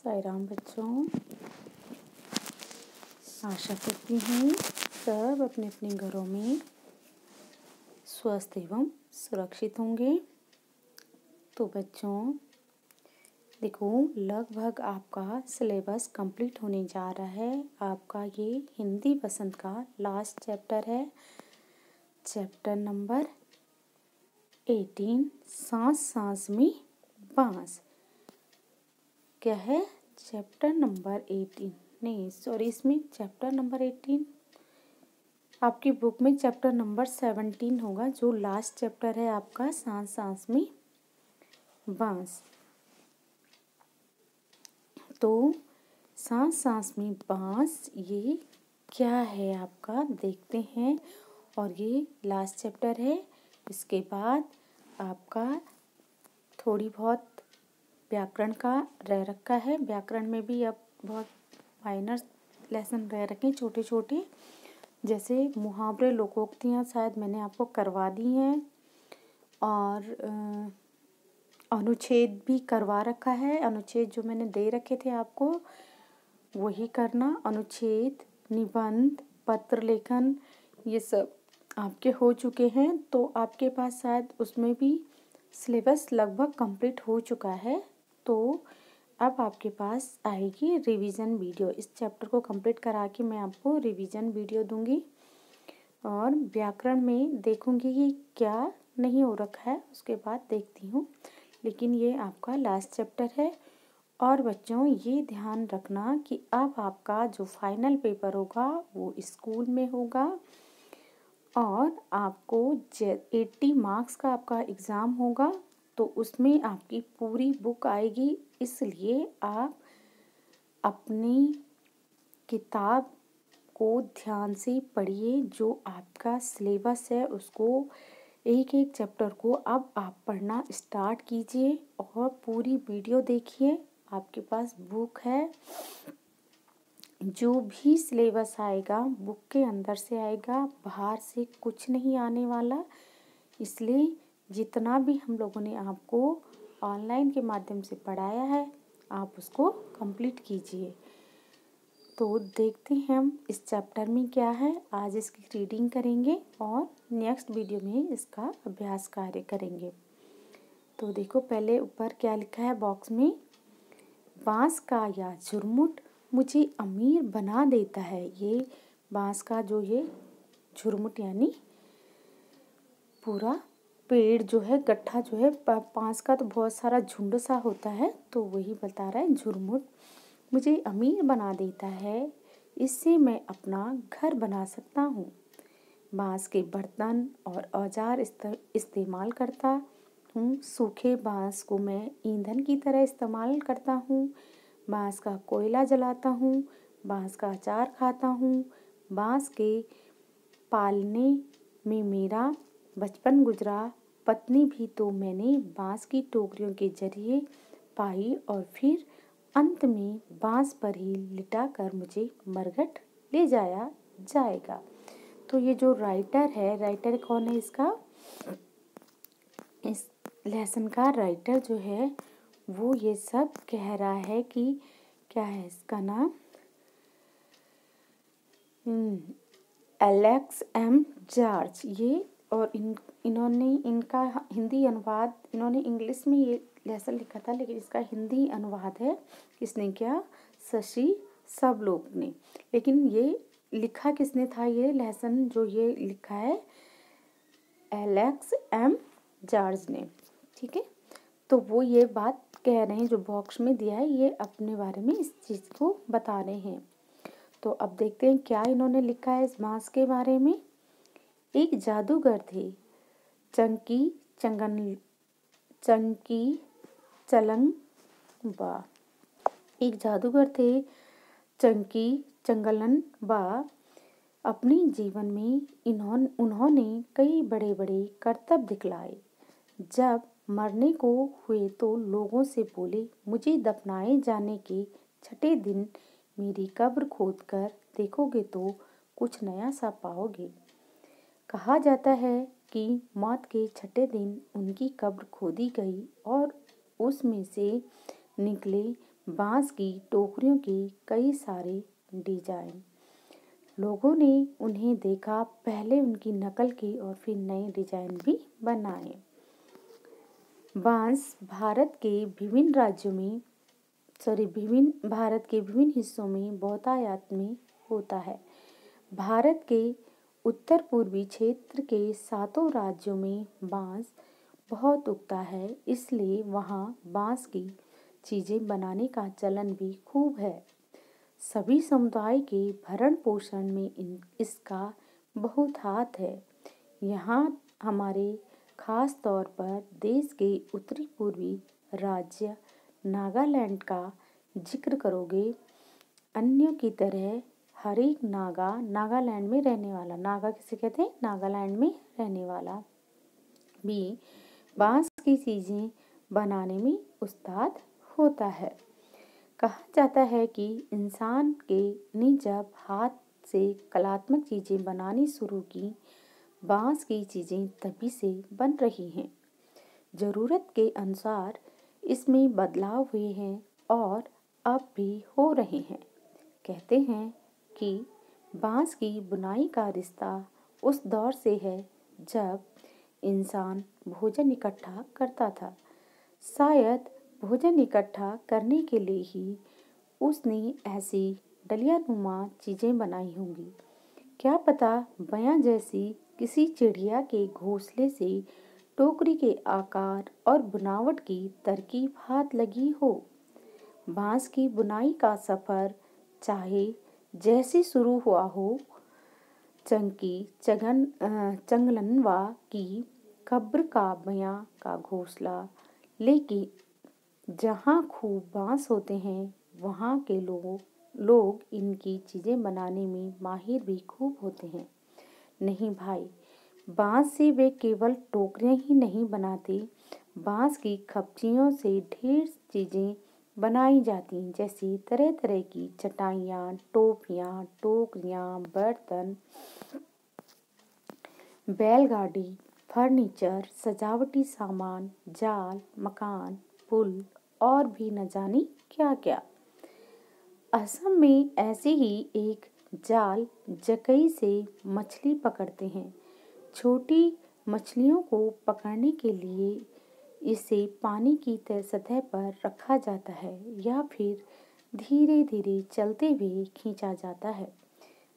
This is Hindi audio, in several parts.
साई राम बच्चों, आशा करती हूँ सब अपने अपने घरों में स्वस्थ एवं सुरक्षित होंगे। तो बच्चों देखो, लगभग आपका सिलेबस कंप्लीट होने जा रहा है। आपका ये हिंदी वसंत का लास्ट चैप्टर है, चैप्टर नंबर 18, सांस सांस में बांस। क्या है? चैप्टर नंबर 18 नहीं सॉरी, इसमें चैप्टर नंबर 18 आपकी बुक में चैप्टर नंबर 17 होगा, जो लास्ट चैप्टर है आपका सांस सांस में बांस। तो सांस सांस में बांस ये क्या है आपका देखते हैं, और ये लास्ट चैप्टर है। इसके बाद आपका थोड़ी बहुत व्याकरण का रह रखा है। व्याकरण में भी अब बहुत माइनर लेसन रह रखे हैं, छोटे छोटे, जैसे मुहावरे लोकोक्तियाँ शायद मैंने आपको करवा दी हैं, और अनुच्छेद भी करवा रखा है। अनुच्छेद जो मैंने दे रखे थे आपको वही करना। अनुच्छेद, निबंध, पत्र लेखन ये सब आपके हो चुके हैं। तो आपके पास शायद उसमें भी सिलेबस लगभग कंप्लीट हो चुका है। तो अब आपके पास आएगी रिवीजन वीडियो। इस चैप्टर को कंप्लीट करा के मैं आपको रिवीजन वीडियो दूंगी, और व्याकरण में देखूंगी कि क्या नहीं हो रखा है, उसके बाद देखती हूँ। लेकिन ये आपका लास्ट चैप्टर है। और बच्चों ये ध्यान रखना कि अब आपका जो फाइनल पेपर होगा वो स्कूल में होगा, और आपको 80 मार्क्स का आपका एग्ज़ाम होगा। तो उसमें आपकी पूरी बुक आएगी, इसलिए आप अपनी किताब को ध्यान से पढ़िए। जो आपका सिलेबस है उसको एक एक चैप्टर को अब आप पढ़ना स्टार्ट कीजिए, और पूरी वीडियो देखिए। आपके पास बुक है, जो भी सिलेबस आएगा बुक के अंदर से आएगा, बाहर से कुछ नहीं आने वाला। इसलिए जितना भी हम लोगों ने आपको ऑनलाइन के माध्यम से पढ़ाया है आप उसको कंप्लीट कीजिए। तो देखते हैं हम इस चैप्टर में क्या है। आज इसकी रीडिंग करेंगे और नेक्स्ट वीडियो में इसका अभ्यास कार्य करेंगे। तो देखो, पहले ऊपर क्या लिखा है बॉक्स में, बांस का या झुरमुट मुझे अमीर बना देता है। ये बांस का जो ये झुरमुट यानी पूरा पेड़ जो है, गट्ठा जो है बांस का, तो बहुत सारा झुंड सा होता है, तो वही बता रहा है झुरमुट मुझे अमीर बना देता है। इससे मैं अपना घर बना सकता हूँ। बांस के बर्तन और औजार इस्तेमाल करता हूँ। सूखे बांस को मैं ईंधन की तरह इस्तेमाल करता हूँ। बांस का कोयला जलाता हूँ। बांस का अचार खाता हूँ। बांस के पालने में मेरा बचपन गुजरा। पत्नी भी तो मैंने बांस की टोकरियों के जरिए पाई, और फिर अंत में बांस पर ही लिटा कर मुझे मरघट ले जाया जाएगा। तो ये जो राइटर है, राइटर कौन है इसका, इस लेसन का राइटर जो है वो ये सब कह रहा है कि क्या है इसका नाम, एलेक्स एम जॉर्ज। ये और इन्होंने इनका हिंदी अनुवाद, इन्होंने इंग्लिश में ये लेसन लिखा था, लेकिन इसका हिंदी अनुवाद है किसने किया, शशि सबलोक ने। लेकिन ये लिखा किसने था, ये लेसन जो ये लिखा है एलेक्स एम जॉर्ज ने। ठीक है, तो वो ये बात कह रहे हैं, जो बॉक्स में दिया है ये अपने बारे में इस चीज़ को बता रहे हैं। तो अब देखते हैं क्या इन्होंने लिखा है इस बांस के बारे में। एक जादूगर थे, चंकी चलंगबा। एक जादूगर थे चंकी चंगलनबा। अपने जीवन में उन्होंने कई बड़े बड़े करतब दिखलाए। जब मरने को हुए तो लोगों से बोले, मुझे दफनाए जाने के छठे दिन मेरी कब्र खोदकर देखोगे तो कुछ नया सा पाओगे। कहा जाता है कि मौत के छठे दिन उनकी कब्र खोदी गई और उसमें से निकले बांस की टोकरियों के कई सारे डिजाइन। लोगों ने उन्हें देखा, पहले उनकी नकल की और फिर नए डिजाइन भी बनाए। बांस भारत के विभिन्न राज्यों में भारत के विभिन्न हिस्सों में बहुतायत में होता है। भारत के उत्तर पूर्वी क्षेत्र के 7 राज्यों में बांस बहुत उगता है, इसलिए वहाँ बांस की चीजें बनाने का चलन भी खूब है। सभी समुदाय के भरण पोषण में इसका बहुत हाथ है। यहाँ हमारे खास तौर पर देश के उत्तरी पूर्वी राज्य नागालैंड का जिक्र करोगे। अन्यों की तरह हर एक नागालैंड में रहने वाला, नागा किसे कहते हैं, नागालैंड में रहने वाला भी बांस की चीजें बनाने में उस्ताद होता है। कहा जाता है कि इंसान ने जब हाथ से कलात्मक चीजें बनानी शुरू की, बांस की चीजें तभी से बन रही हैं। जरूरत के अनुसार इसमें बदलाव हुए हैं और अब भी हो रहे हैं। कहते हैं कि बांस की बुनाई का रिश्ता उस दौर से है जब इंसान भोजन इकट्ठा करता था। शायद भोजन इकट्ठा करने के लिए ही उसने ऐसी डलियानुमा चीजें बनाई होंगी। क्या पता बयां जैसी किसी चिड़िया के घोंसले से टोकरी के आकार और बनावट की तरकीब हाथ लगी हो। बांस की बुनाई का सफर चाहे जैसे शुरू हुआ हो, चंगलनवा की कब्र का बयां का घोंसला, लेकिन जहाँ खूब बांस होते हैं वहाँ के लोग इनकी चीजें बनाने में माहिर भी खूब होते हैं। नहीं भाई, बांस से वे केवल टोकरियां ही नहीं बनाते, बांस की खपचियों से ढेर चीजें बनाई जाती हैं, जैसे तरह तरह की चटाइयाँ, टोपियाँ, टोकरियाँ, बर्तन, बैलगाड़ी, फर्नीचर, सजावटी सामान, जाल, मकान, पुल और भी न जाने क्या क्या। असम में ऐसे ही एक जाल जकई से मछली पकड़ते हैं। छोटी मछलियों को पकड़ने के लिए इसे पानी की सतह पर रखा जाता है या फिर धीरे धीरे चलते हुए खींचा जाता है।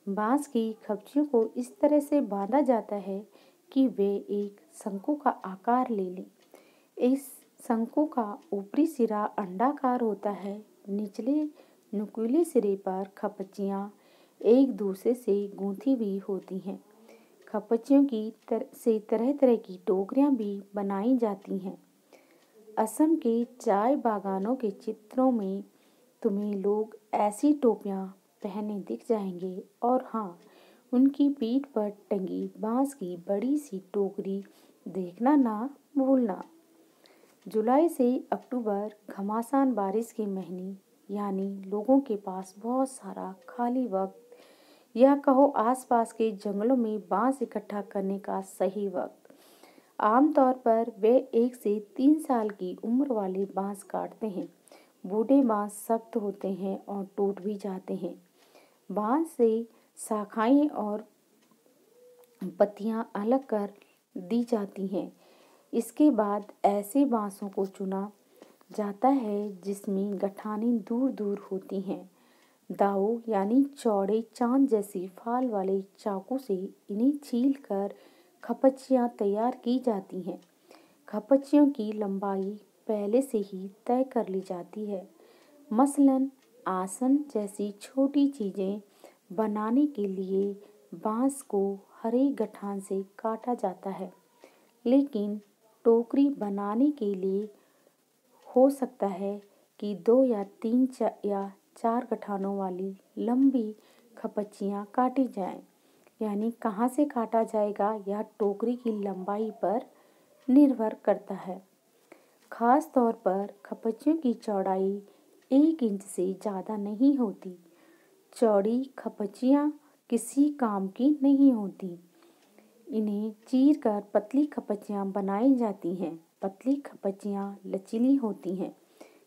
बांस की खपचियों को इस तरह से बांधा जाता है कि वे एक शंकु का आकार ले लें। इस शंकु का ऊपरी सिरा अंडाकार होता है। निचले नुकीले सिरे पर खपचियाँ एक दूसरे से गूंथी हुई होती हैं। खपचियों से तरह तरह की टोकरियां भी बनाई जाती हैं। असम के चाय बागानों के चित्रों में तुम्हें लोग ऐसी टोपियां पहने दिख जाएंगे, और हाँ, उनकी पीठ पर टंगी बांस की बड़ी सी टोकरी देखना ना भूलना। जुलाई से अक्टूबर घमासान बारिश के महीने, यानी लोगों के पास बहुत सारा खाली वक्त, या कहो आसपास के जंगलों में बांस इकट्ठा करने का सही वक्त। आमतौर पर वे 1 से 3 साल की उम्र वाले बांस काटते हैं। बूढ़े बांस सख्त होते हैं और टूट भी जाते हैं। बांस से शाखाएं और पत्तियां अलग कर दी जाती हैं। इसके बाद ऐसे बांसों को चुना जाता है जिसमें गठानें दूर दूर होती हैं। दाऊ यानी चौड़े चांद जैसी फाल वाले चाकू से इन्हें छील कर खपचियाँ तैयार की जाती हैं। खपचियों की लंबाई पहले से ही तय कर ली जाती है। मसलन आसन जैसी छोटी चीजें बनाने के लिए बांस को हर एक गठान से काटा जाता है, लेकिन टोकरी बनाने के लिए हो सकता है कि 2 या 3 या 4 गठानों वाली लंबी खपचियाँ काटी जाएं। यानी कहाँ से काटा जाएगा यह टोकरी की लंबाई पर निर्भर करता है। खास तौर पर खपचियों की चौड़ाई 1 इंच से ज़्यादा नहीं होती। चौड़ी खपचियाँ किसी काम की नहीं होती। इन्हें चीर कर पतली खपचियाँ बनाई जाती हैं। पतली खपचियाँ लचीली होती हैं।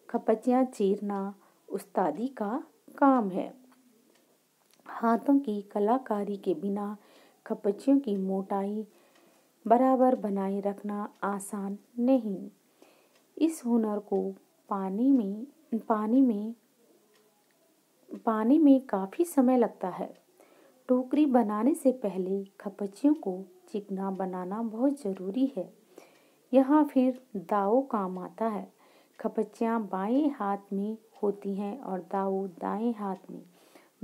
खपचियाँ चीरना उस्तादी का काम है। हाथों की कलाकारी के बिना खपच्चियों की मोटाई बराबर बनाए रखना आसान नहीं। इस हुनर को पाने में काफ़ी समय लगता है। टोकरी बनाने से पहले खपच्चियों को चिकना बनाना बहुत ज़रूरी है। यहाँ फिर दाव काम आता है। खपच्चियाँ बाएं हाथ में होती हैं और दाव दाएं हाथ में।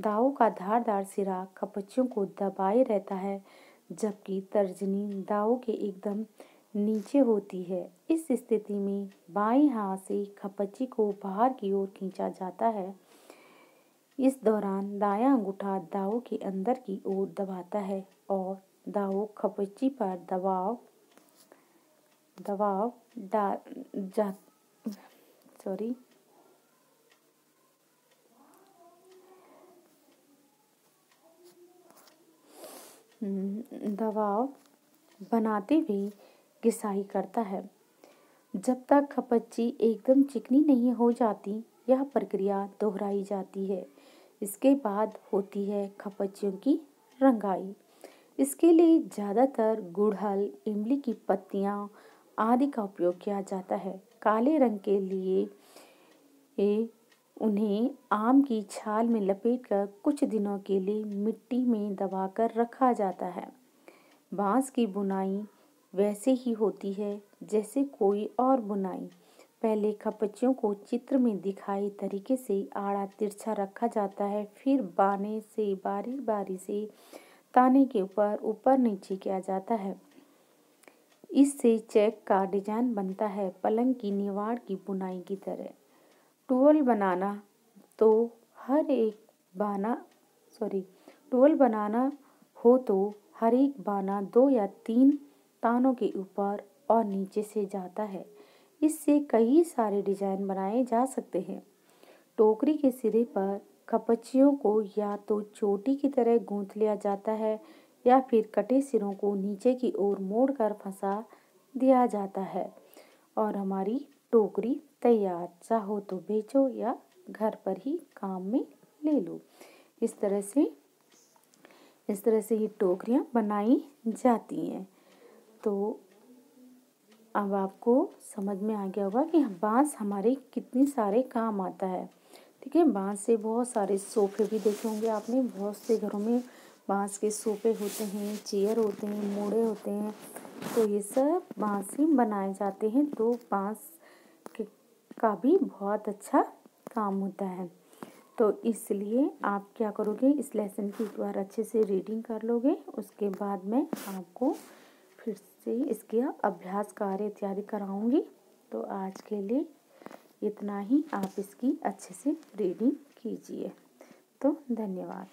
दाव का धारदार सिरा खपच्चियों को दबाए रहता है, जबकि तर्जनी दाव के एकदम नीचे होती है। इस स्थिति में बाएं हाथ से खपच्ची को बाहर की ओर खींचा जाता है। इस दौरान दायां अंगूठा दाव के अंदर की ओर दबाता है और दाव खपच्ची पर दबाव बनाते हुए घिसाई करता है। जब तक खपच्ची एकदम चिकनी नहीं हो जाती, यह प्रक्रिया दोहराई जाती है। इसके बाद होती है खपच्चियों की रंगाई। इसके लिए ज़्यादातर गुड़हल, इमली की पत्तियाँ आदि का उपयोग किया जाता है। काले रंग के लिए उन्हें आम की छाल में लपेटकर कुछ दिनों के लिए मिट्टी में दबाकर रखा जाता है। बांस की बुनाई वैसे ही होती है जैसे कोई और बुनाई। पहले खपच्चियों को चित्र में दिखाए तरीके से आड़ा तिरछा रखा जाता है, फिर बाने से बारी बारी से ताने के ऊपर नीचे किया जाता है। इससे चेक का डिजाइन बनता है, पलंग की निवाड़ की बुनाई की तरह। टूल बनाना हो तो हर एक बाना 2 या 3 तानों के ऊपर और नीचे से जाता है। इससे कई सारे डिजाइन बनाए जा सकते हैं। टोकरी के सिरे पर खपच्चियों को या तो चोटी की तरह गूंथ लिया जाता है या फिर कटे सिरों को नीचे की ओर मोड़कर फंसा दिया जाता है और हमारी टोकरी तैयार। चाहो तो बेचो या घर पर ही काम में ले लो। इस तरह से ये टोकरियाँ बनाई जाती हैं। तो अब आपको समझ में आ गया होगा कि बांस हमारे कितने सारे काम आता है। ठीक है, बांस से बहुत सारे सोफे भी देखे होंगे आपने। बहुत से घरों में बांस के सोफे होते हैं, चेयर होते हैं, मोड़े होते हैं। तो ये सब बांस से बनाए जाते हैं। तो बांस का भी बहुत अच्छा काम होता है। तो इसलिए आप क्या करोगे, इस लेसन की एक बार अच्छे से रीडिंग कर लोगे। उसके बाद मैं आपको फिर से इसके अभ्यास कार्य इत्यादि कराऊंगी। तो आज के लिए इतना ही। आप इसकी अच्छे से रीडिंग कीजिए। तो धन्यवाद।